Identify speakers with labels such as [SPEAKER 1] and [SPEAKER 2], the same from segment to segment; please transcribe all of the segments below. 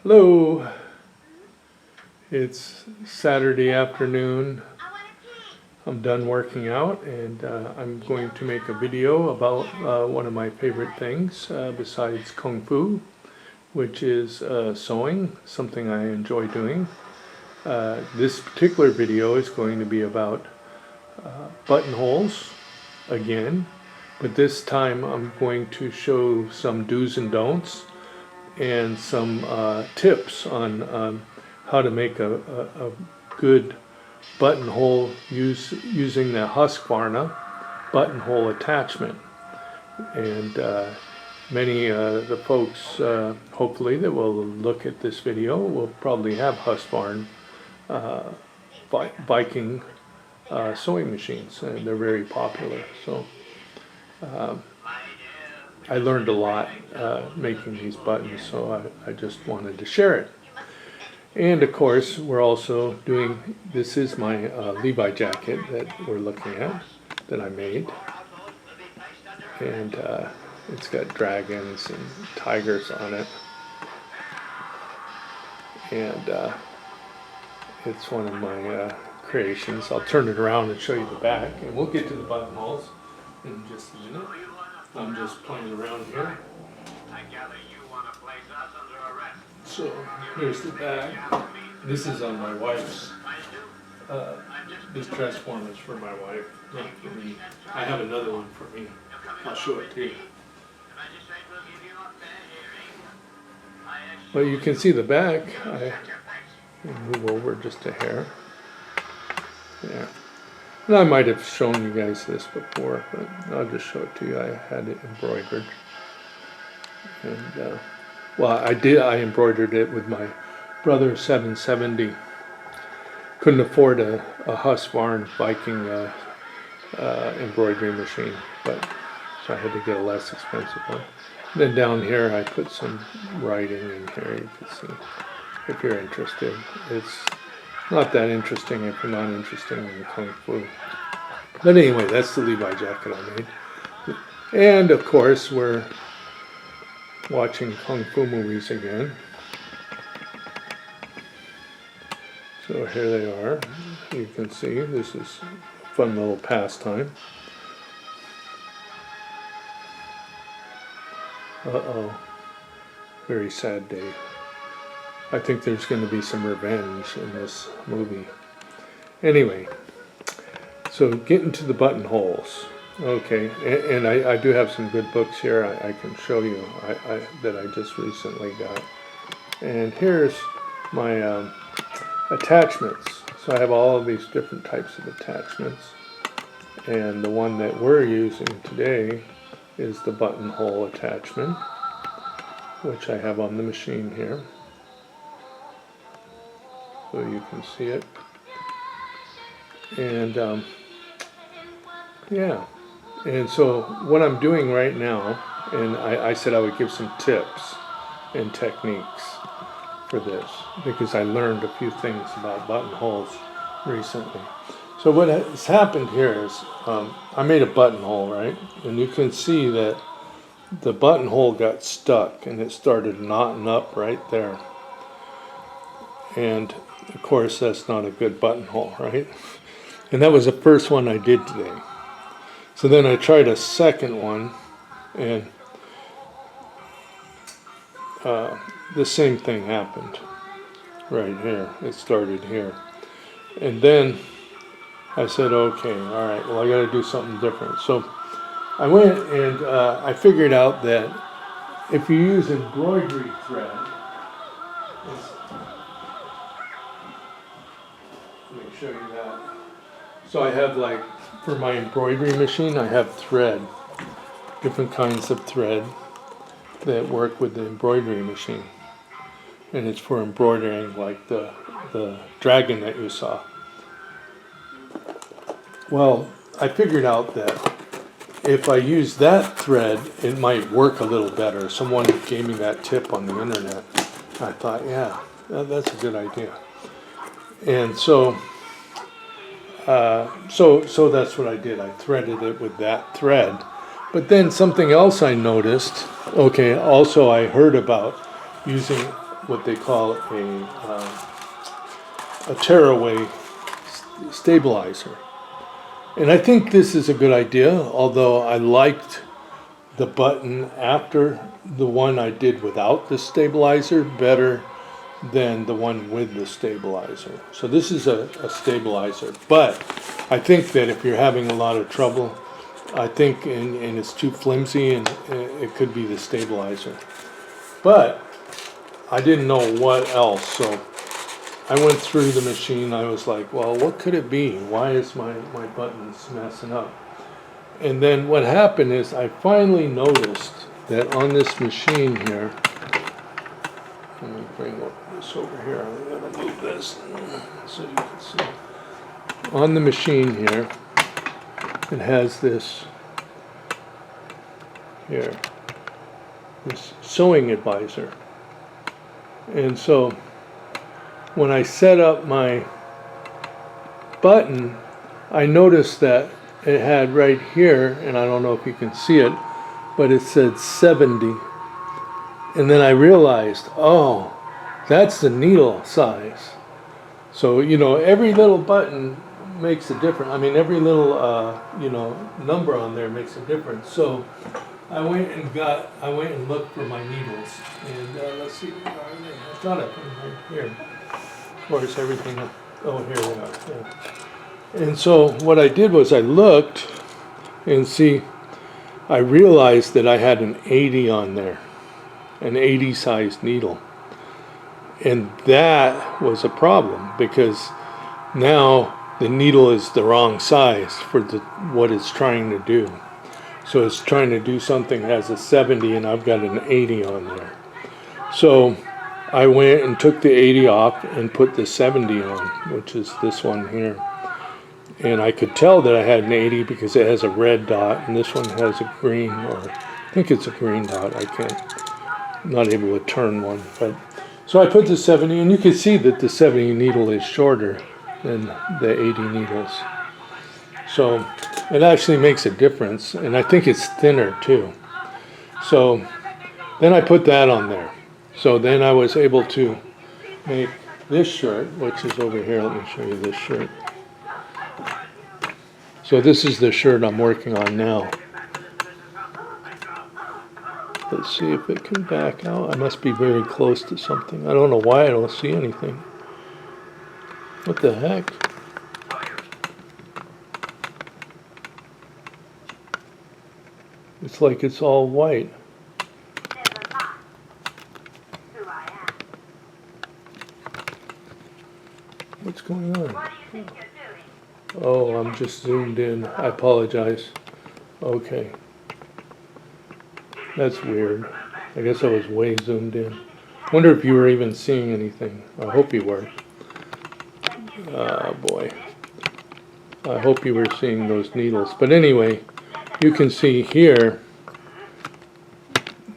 [SPEAKER 1] Hello, it's Saturday afternoon. I'm done working out and I'm going to make a video about one of my favorite things besides Kung Fu, which is sewing, something I enjoy doing. This particular video is going to be about buttonholes again, but this time I'm going to show some do's and don'ts and some tips on how to make a good buttonhole using the Husqvarna buttonhole attachment. And many the folks hopefully that will look at this video will probably have Husqvarna biking sewing machines, and they're very popular. So I learned a lot making these buttons, so I just wanted to share it. And of course, we're also doing, this is my Levi jacket that we're looking at, that I made. And it's got dragons and tigers on it. And it's one of my creations. I'll turn it around and show you the back, and we'll get to the buttonholes in just a minute. I'm just playing around here. So here's the back. This is on my wife's. This dress form is for my wife, not for me. I have another one for me. I'll show it to you. But you can see the back. I move over just a hair. Yeah. And I might have shown you guys this before, but I'll just show it to you. I had it embroidered. And, well, I embroidered it with my brother's 770. Couldn't afford a Husqvarna biking embroidery machine, but so I had to get a less expensive one. And then down here I put some writing in here, you can see, if you're interested. It's not that interesting if you're not interested in Kung Fu. But anyway, that's the Levi jacket I made. And of course, we're watching Kung Fu movies again. So here they are. You can see this is a fun little pastime. Uh-oh. Very sad day. I think there's going to be some revenge in this movie. Anyway, so getting to the buttonholes. Okay, and I do have some good books here I can show you that I just recently got. And here's my attachments. So I have all of these different types of attachments. And the one that we're using today is the buttonhole attachment, which I have on the machine here. So you can see it. And yeah. And so what I'm doing right now, and I said I would give some tips and techniques for this, because I learned a few things about buttonholes recently. So what has happened here is I made a buttonhole, right? And you can see that the buttonhole got stuck and it started knotting up right there. And of course that's not a good buttonhole, right? And that was the first one I did today. So then I tried a second one, and the same thing happened right here. It started here. And then I said, okay, all right, well, I got to do something different. So I went and I figured out that if you use embroidery thread, let me show you that. So I have, like, for my embroidery machine, I have thread, different kinds of thread that work with the embroidery machine. And it's for embroidering, like the dragon that you saw. Well, I figured out that if I use that thread, it might work a little better. Someone gave me that tip on the internet. I thought, yeah, that's a good idea. And so that's what I did. I threaded it with that thread. But then something else I noticed, okay, also I heard about using what they call a tearaway stabilizer. And I think this is a good idea, although I liked the button after the one I did without the stabilizer better than the one with the stabilizer. So this is a stabilizer, but I think that if you're having a lot of trouble, I think, and it's too flimsy, and it could be the stabilizer. But I didn't know what else, so I went through the machine. I was like, well, what could it be? Why is my buttons messing up? And then what happened is I finally noticed that on this machine here, let me bring this over here. I'm going to move this so you can see. On the machine here, it has this here, this sewing advisor. And so when I set up my button, I noticed that it had right here, and I don't know if you can see it, but it said 70. And then I realized, oh, that's the needle size. So, you know, every little button makes a difference. I mean, every little, you know, number on there makes a difference. So I went and looked for my needles. And let's see, I thought I put them right here. Of course, everything, oh, here we are. Yeah. And so what I did was I looked and see, I realized that I had an 80 on there, an 80 size needle. And that was a problem because now the needle is the wrong size for what it's trying to do. So it's trying to do something that has a 70 and I've got an 80 on there. So I went and took the 80 off and put the 70 on, which is this one here. And I could tell that I had an 80 because it has a red dot, and this one has a green, or I think it's a green dot. I'm not able to turn one. But so I put the 70, and you can see that the 70 needle is shorter than the 80 needles. So it actually makes a difference, and I think it's thinner too. So then I put that on there. So then I was able to make this shirt, which is over here. Let me show you this shirt. So this is the shirt I'm working on now. Let's see if it can back out. I must be very close to something. I don't know why I don't see anything. What the heck? It's like it's all white. What's going on?
[SPEAKER 2] What do you think you're doing?
[SPEAKER 1] Oh, I'm just zoomed in. I apologize. Okay. That's weird. I guess I was way zoomed in. Wonder if you were even seeing anything. I hope you were. Boy. I hope you were seeing those needles. But anyway, you can see here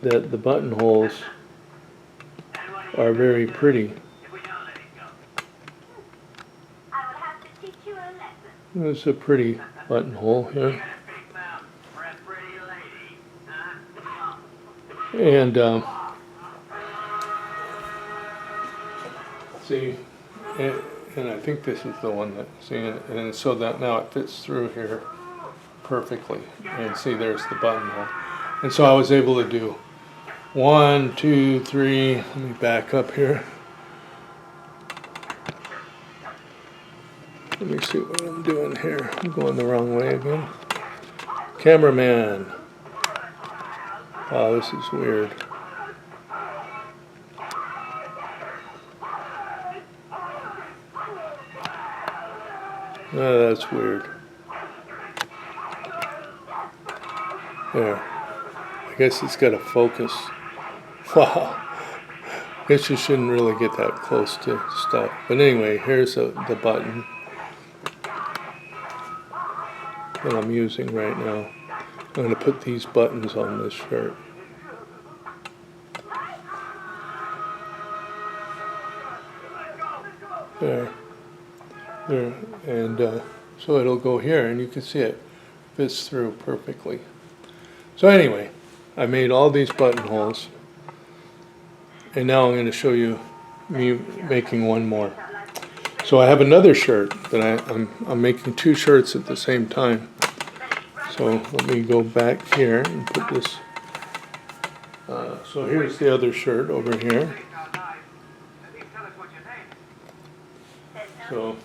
[SPEAKER 1] that the buttonholes are very pretty. There's a pretty buttonhole here. And see, and I think this is the one that, see, and so that now it fits through here perfectly. And see, there's the buttonhole. And so I was able to do 1, 2, 3, let me back up here. Let me see what I'm doing here. I'm going the wrong way again. Cameraman. Oh, this is weird. Oh, that's weird. There. I guess it's got to focus. Wow. I guess you shouldn't really get that close to stuff. But anyway, here's the button that I'm using right now. I'm going to put these buttons on this shirt. There. There. And so it'll go here, and you can see it fits through perfectly. So anyway, I made all these buttonholes, and now I'm going to show you me making one more. So I have another shirt that I'm making 2 shirts at the same time. So let me go back here and put this. So here's the other shirt over here. So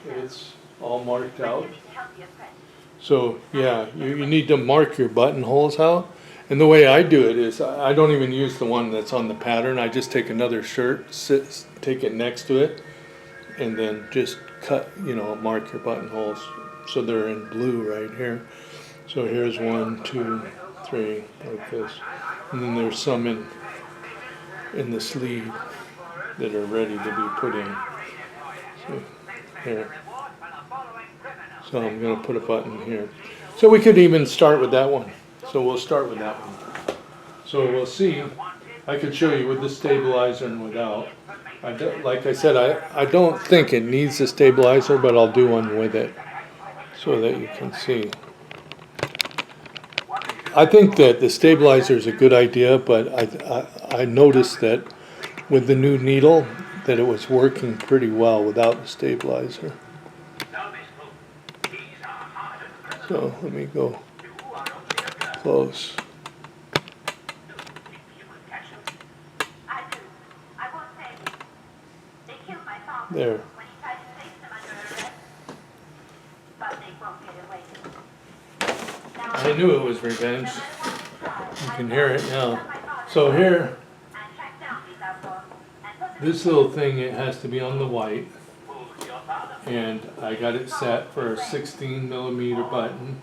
[SPEAKER 1] it's all marked out. So yeah, you need to mark your buttonholes out. And the way I do it is I don't even use the one that's on the pattern. I just take another shirt, take it next to it, and then just cut, mark your buttonholes so they're in blue right here. So here's 1, 2, 3, like this. And then there's some in the sleeve that are ready to be put in. So here. So I'm going to put a button here. So we could even start with that one. So we'll start with that one. So we'll see. I could show you with the stabilizer and without. Like I said, I don't think it needs a stabilizer, but I'll do one with it so that you can see. I think that the stabilizer is a good idea, but I noticed that with the new needle that it was working pretty well without the stabilizer. So let me go close. There. I knew it was revenge. You can hear it now. So here, this little thing, it has to be on the white. And I got it set for a 16mm button.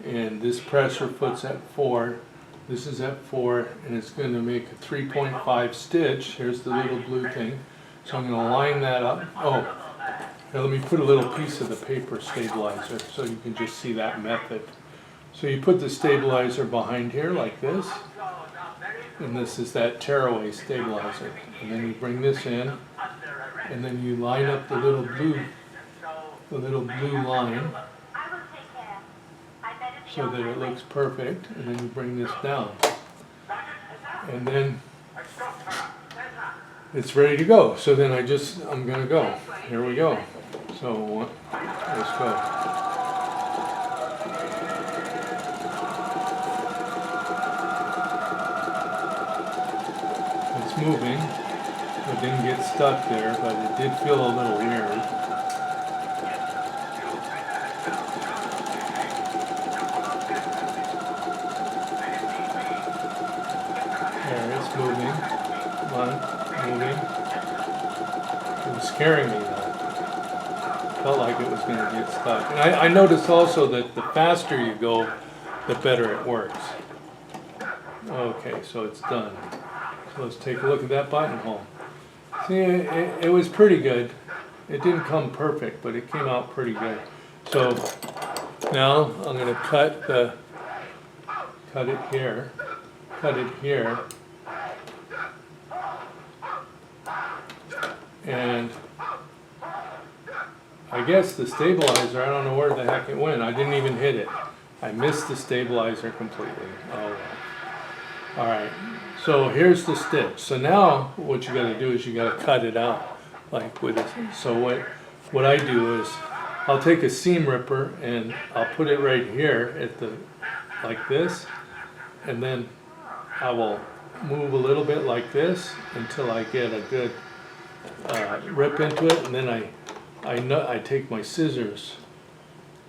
[SPEAKER 1] And this pressure foot's at 4. This is at 4, and it's going to make a 3.5 stitch. Here's the little blue thing. So I'm going to line that up. Oh, now let me put a little piece of the paper stabilizer so you can just see that method. So you put the stabilizer behind here like this, and this is that tearaway stabilizer. And then you bring this in, and then you line up the little blue line so that it looks perfect, and then you bring this down. And then it's ready to go. So then I'm gonna go. Here we go. So let's go. It's moving. It didn't get stuck there, but it did feel a little weird. There, it's moving. Come on, moving. It was scaring me though. Felt like it was going to get stuck. And I noticed also that the faster you go, the better it works. Okay, so it's done. So let's take a look at that buttonhole. See, it was pretty good. It didn't come perfect, but it came out pretty good. So now I'm going to cut it here, and I guess the stabilizer, I don't know where the heck it went. I didn't even hit it. I missed the stabilizer completely. Oh well. Alright, so here's the stitch. So now what you got to do is you got to cut it out like with it. So what I do is I'll take a seam ripper and I'll put it right here at like this, and then I will move a little bit like this until I get a good rip into it, and then I take my scissors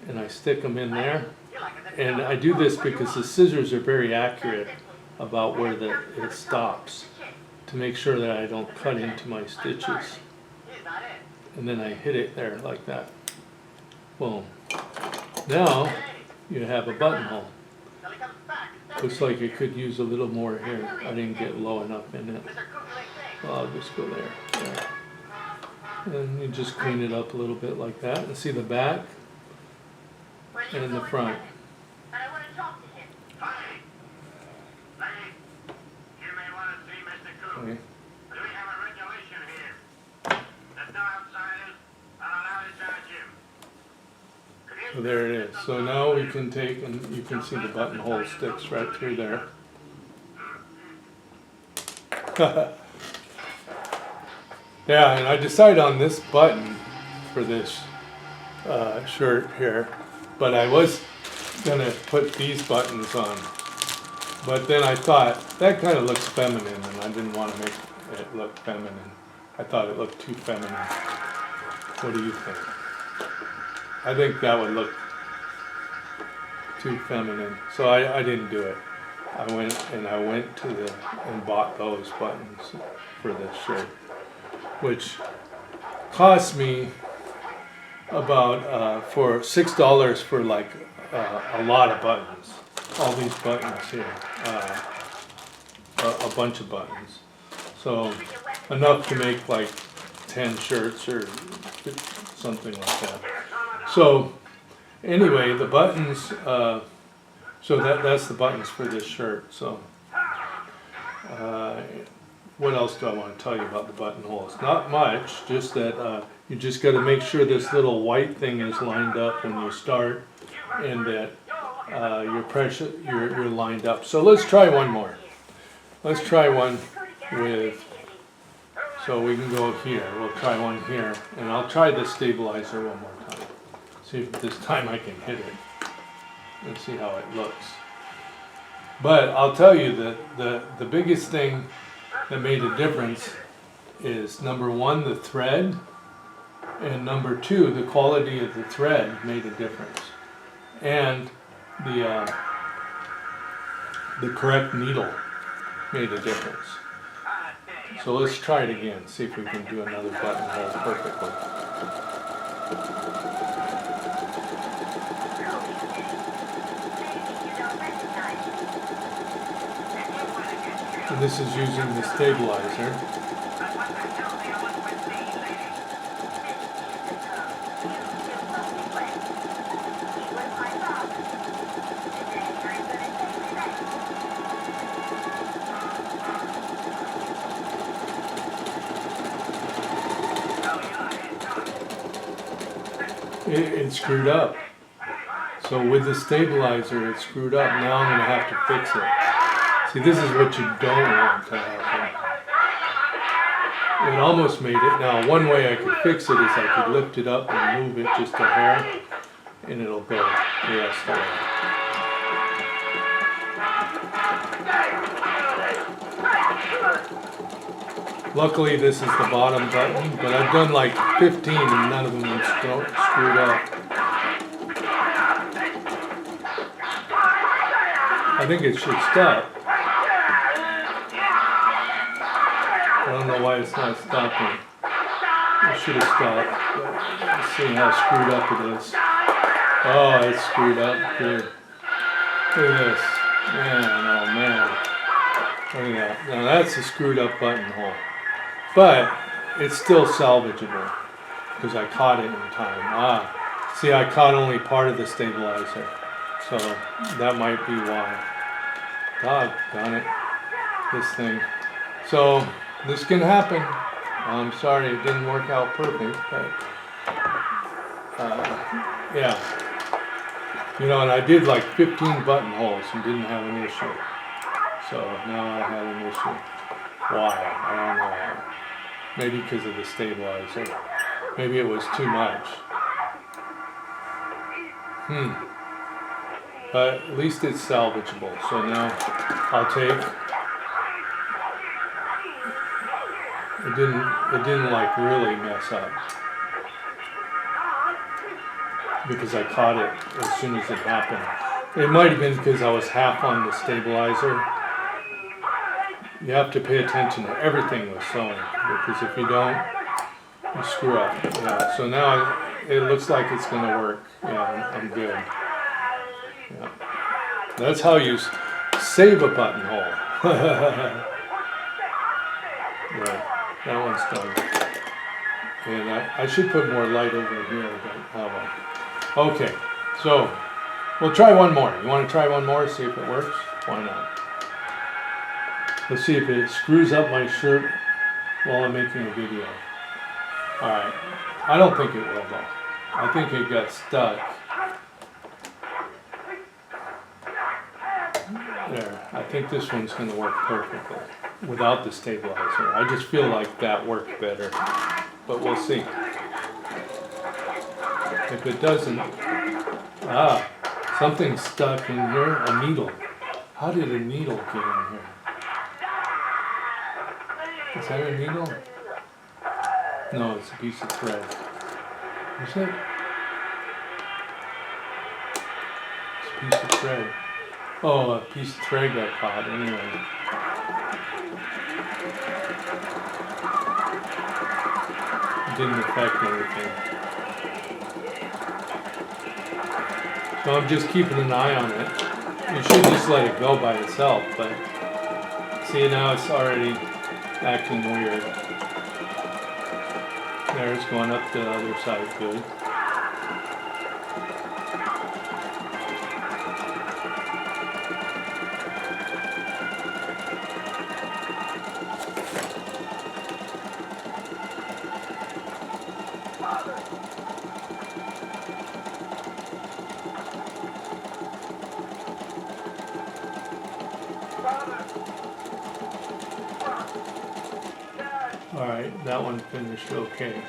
[SPEAKER 1] and I stick them in there. And I do this because the scissors are very accurate about where it stops, to make sure that I don't cut into my stitches. And then I hit it there like that. Boom. Now you have a buttonhole. Looks like it could use a little more here. I didn't get low enough in it. Well, I'll just go there. And you just clean it up a little bit like that. And see the back and the front. Okay. So there it is. So now we can take, and you can see the buttonhole sticks right through there. Yeah, and I decided on this button for this shirt here, but I was gonna put these buttons on. But then I thought, that kind of looks feminine, and I didn't want to make it look feminine. I thought it looked too feminine. What do you think? I think that would look too feminine, so I didn't do it. I went and bought those buttons for this shirt, which cost me about for $6 for like a lot of buttons. All these buttons here, a bunch of buttons. So enough to make like 10 shirts or something like that. So anyway, the buttons, so that's the buttons for this shirt. So what else do I want to tell you about the buttonholes? Not much, just that you just got to make sure this little white thing is lined up when you start, and that you're lined up. So let's try one more. Let's try one with, so we can go here. We'll try one here, and I'll try the stabilizer one more time. See if this time I can hit it. Let's see how it looks. But I'll tell you that the biggest thing that made a difference is, number one, the thread, and number two, the quality of the thread made a difference, and the correct needle made a difference. So let's try it again, see if we can do another buttonhole perfectly. And this is using the stabilizer. It screwed up. So with the stabilizer, it screwed up. Now I'm going to have to fix it. See, this is what you don't want to happen. It almost made it. Now, one way I could fix it is I could lift it up and move it just a hair, and it'll go the rest of the way. Luckily, this is the bottom button, but I've done like 15 and none of them have screwed up. I think it should stop. I don't know why it's not stopping. It should have stopped. But let's see how screwed up it is. Oh, it's screwed up. Good. Look at this. Man, oh man. Look at that. Now that's a screwed up buttonhole. But it's still salvageable because I caught it in time. See, I caught only part of the stabilizer. So that might be why. Doggone it. This thing. So this can happen. I'm sorry it didn't work out perfect, but yeah. You know, and I did like 15 buttonholes and didn't have an issue. So now I had an issue. Why? I don't know. Maybe because of the stabilizer. Maybe it was too much. But at least it's salvageable. So now I'll take. It didn't like really mess up because I caught it as soon as it happened. It might have been because I was half on the stabilizer. You have to pay attention to everything with sewing, because if you don't, you screw up. Yeah. So now it looks like it's going to work. Yeah, I'm good. Yeah. That's how you save a buttonhole. Yeah, that one's done. And I should put more light over here, but how about? Okay, so we'll try one more. You want to try one more, see if it works? Why not? Let's see if it screws up my shirt while I'm making a video. Alright, I don't think it will though. I think it got stuck. There, I think this one's going to work perfectly without the stabilizer. I just feel like that worked better, but we'll see. If it doesn't, something's stuck in here, a needle. How did a needle get in here? Is that a needle? No, it's a piece of thread. Is it? It's a piece of thread. Oh, a piece of thread got caught anyway. It didn't affect anything. So I'm just keeping an eye on it. You should just let it go by itself, but see, now it's already acting weird. There, it's going up the other side good. Alright, that one finished okay.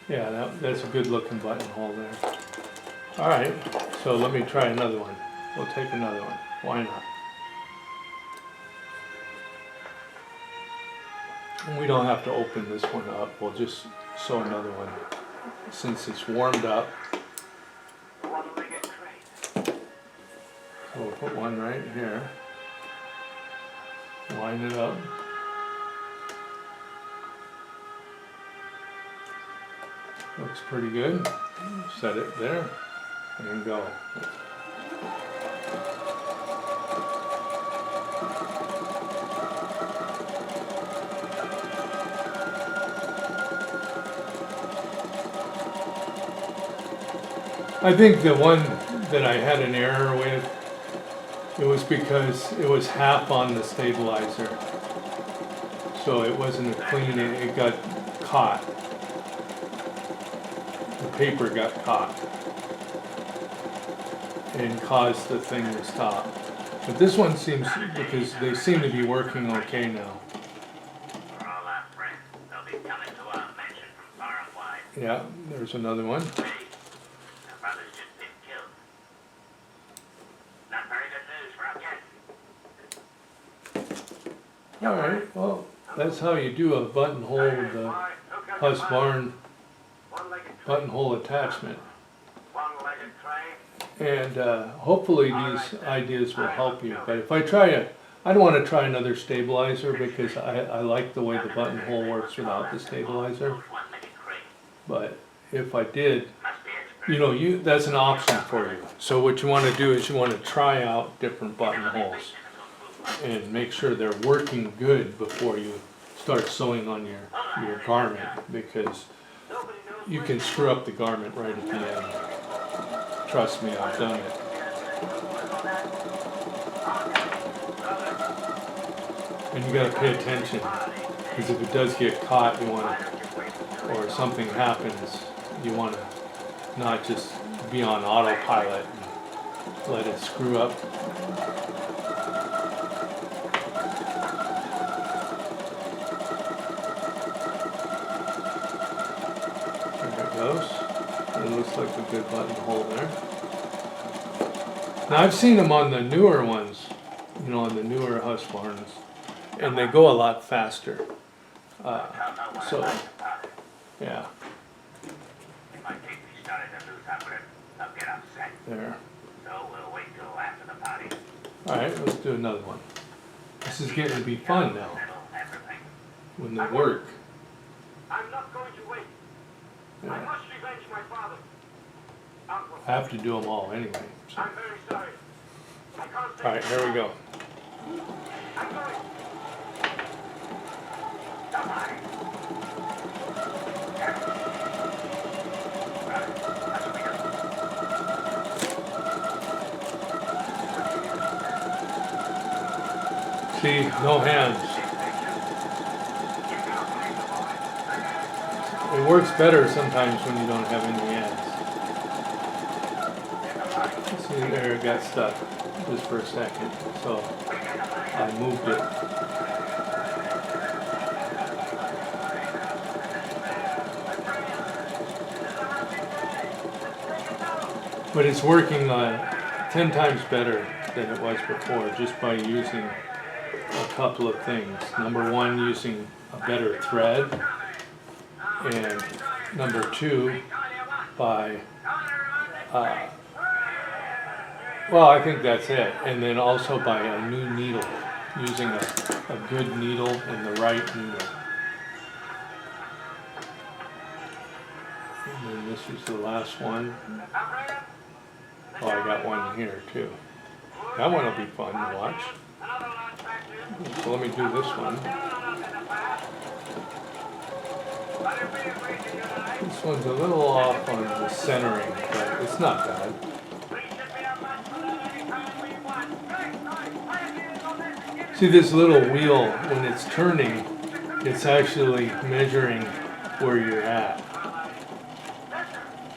[SPEAKER 1] Yeah, that's a good looking buttonhole there. Alright, so let me try another one. We'll take another one. Why not? And we don't have to open this one up. We'll just sew another one since it's warmed up. So we'll put one right here. Line it up. Looks pretty good. Set it there and go. I think the one that I had an error with, it was because it was half on the stabilizer. So it wasn't a clean, it got caught. The paper got caught and caused the thing to stop. But this one seems, because they seem to be working okay now. Yeah, there's another one. Alright, well, that's how you do a buttonhole with the Husqvarna buttonhole attachment. And hopefully these ideas will help you. But if I I don't want to try another stabilizer because I like the way the buttonhole works without the stabilizer. But if I did, that's an option for you. So what you want to do is you want to try out different buttonholes and make sure they're working good before you start sewing on your garment, because you can screw up the garment right at the end. Trust me, I've done it. And you gotta pay attention, because if it does get caught, or something happens, you want to not just be on autopilot and let it screw up. It looks like a good buttonhole there. Now I've seen them on the newer ones, on the newer Husqvarnas, and they go a lot faster. So, yeah. There. Alright, let's do another one. This is getting to be fun now, when they work.
[SPEAKER 2] I'm not going to wait.
[SPEAKER 1] Yeah.
[SPEAKER 2] I must revenge my father. Uncle.
[SPEAKER 1] I have to do them all anyway. So.
[SPEAKER 2] I'm very sorry. I can't
[SPEAKER 1] Alright, here we go.
[SPEAKER 2] I'm going.
[SPEAKER 1] See, no hands. It works better sometimes when you don't have any hands. See, There it got stuck just for a second, so I moved it. But it's working 10 times better than it was before just by using a couple of things. Number one, using a better thread, and number two, by well, I think that's it. And then also by a new needle, using a good needle and the right needle. And then this is the last one. Oh, I got one here too. That one will be fun to watch. So let me do this one. This one's a little off on the centering, but it's not bad. See this little wheel, when it's turning, it's actually measuring where you're at.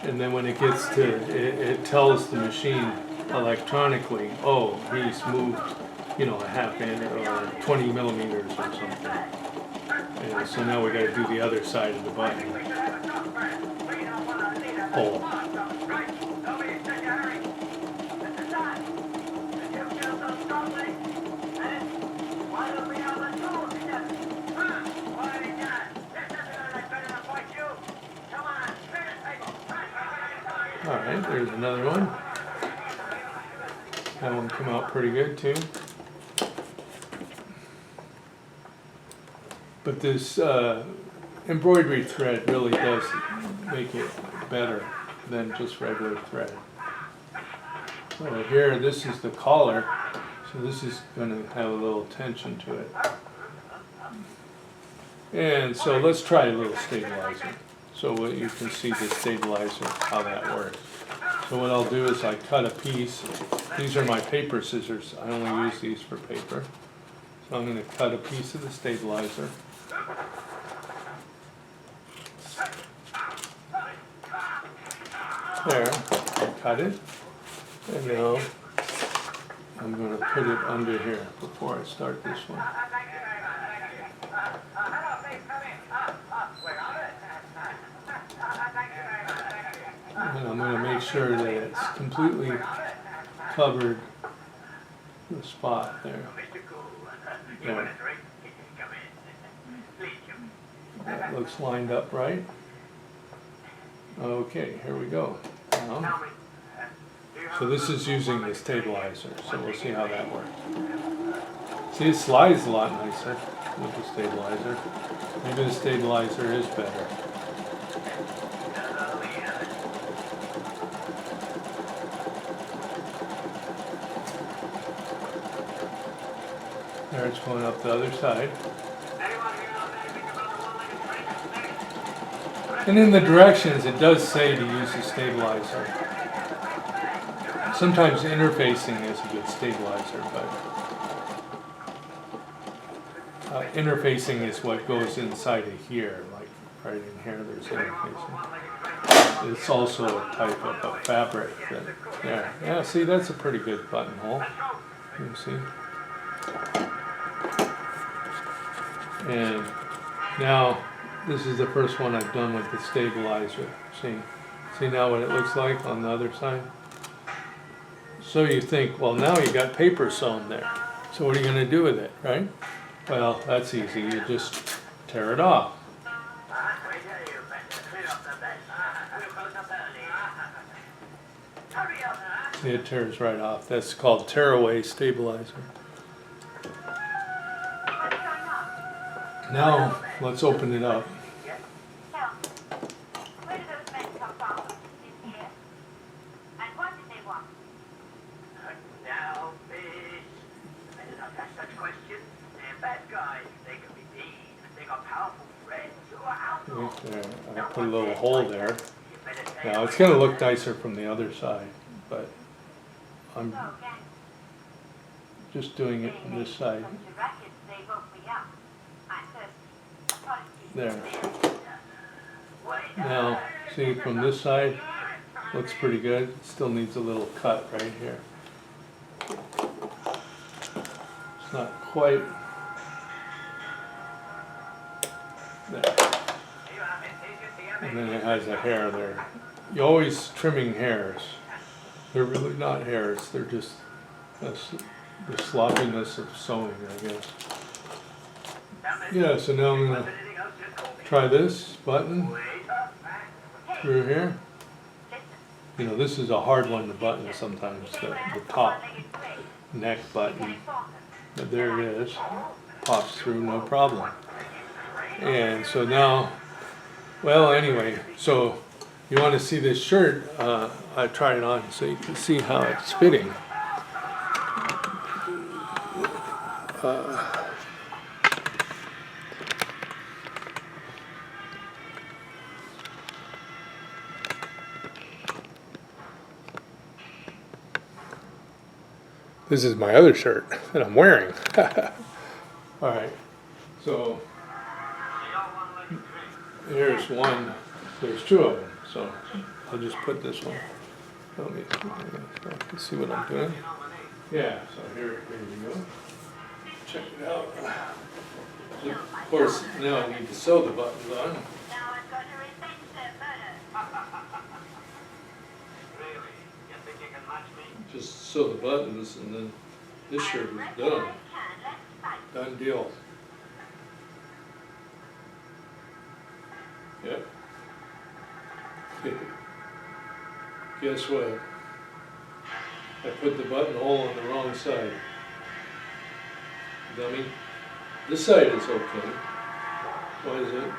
[SPEAKER 1] And then when it gets to, it tells the machine electronically, oh, he's moved, you know, a half inch or 20 millimeters or something. And so now we got to do the other side of the button. Oh. Alright, there's another one. That one came out pretty good too. But this embroidery thread really does make it better than just regular thread. So here, this is the collar, so this is going to have a little tension to it. And so let's try a little stabilizer. So you can see the stabilizer, how that works. So what I'll do is I cut a piece. These are my paper scissors. I only use these for paper. So I'm going to cut a piece of the stabilizer. There, I cut it. And now I'm going to put it under here before I start this one. And I'm going to make sure that it's completely covered the spot there. There. That looks lined up right. Okay, here we go. Now, so this is using the stabilizer, so we'll see how that works. See, it slides a lot nicer with the stabilizer. Maybe the stabilizer is better. There, it's going up the other side. And in the directions, it does say to use the stabilizer. Sometimes interfacing is a good stabilizer, but interfacing is what goes inside of here, like right in here, there's interfacing. It's also a type of a fabric that, there. Yeah, see, that's a pretty good buttonhole. You see? And now, this is the first one I've done with the stabilizer. See now what it looks like on the other side? So you think, well, now you got paper sewn there. So what are you going to do with it, right? Well, that's easy. You just tear it off. See, it tears right off. That's called tearaway stabilizer. Now, let's open it up.
[SPEAKER 3] Where did those men come from? In here? And what did they want?
[SPEAKER 2] Now, fish. I did not ask such questions. They're bad guys. They can be mean. They got powerful friends who are out.
[SPEAKER 1] There, I put a little hole there. Now, it's going to look nicer from the other side, but I'm just doing it from this side. There. Now, see from this side, Looks pretty good. Still needs a little cut right here. It's not quite there. And then it has a hair there. You're always trimming hairs. They're really not hairs. They're just the sloppiness of sewing, I guess. Yeah, so now I'm going to try this button through here. You know, this is a hard one to button sometimes, the top neck button. But there it is. Pops through, no problem. And so now, well, anyway, so you want to see this shirt, I tried it on so you can see how it's fitting. This is my other shirt that I'm wearing. Alright, so here's one, there's two of them, so I'll just put this one. Let me see what I'm doing. Yeah, so here you go. Check it out. Of course, now I need to sew the buttons on.
[SPEAKER 3] Now I've got to revenge their murder.
[SPEAKER 2] Really? You think you can match me?
[SPEAKER 1] Just sew the buttons and then this shirt is done.
[SPEAKER 3] Let's fight.
[SPEAKER 1] Done deal. Yep. Guess what? I put the buttonhole on the wrong side. Dummy. This side is okay. Why is it?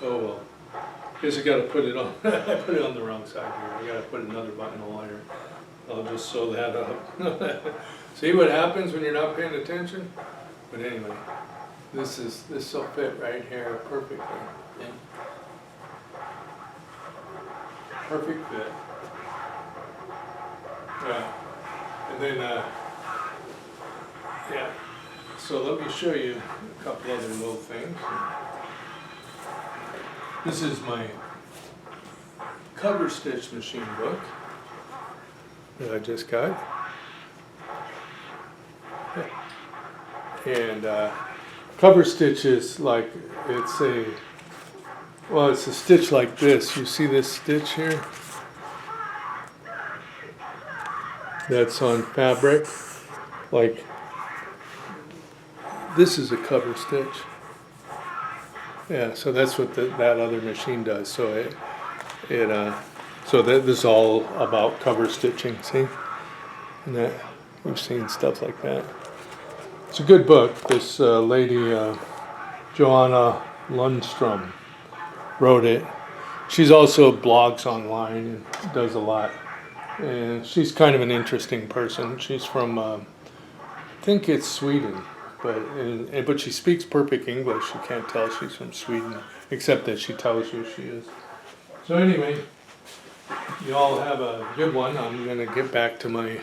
[SPEAKER 1] Oh well. Guess I gotta put it on. I put it on the wrong side here. I gotta put another buttonhole here. I'll just sew that up. See what happens when you're not paying attention? But anyway, this will fit right here perfectly. Yeah. Perfect fit. Yeah. And then, yeah. So let me show you a couple other little things. This is my cover stitch machine book that I just got. And cover stitch is like, it's a stitch like this. You see this stitch here? That's on fabric. Like, this is a cover stitch. Yeah, so that's what that other machine does. So so this is all about cover stitching, see? And that, we've seen stuff like that. It's a good book. This lady, Joanna Lundstrom, wrote it. She's also blogs online and does a lot. And she's kind of an interesting person. She's from, I think it's Sweden, but she speaks perfect English. You can't tell she's from Sweden, except that she tells you she is. So anyway, you all have a good one. I'm going to get back to my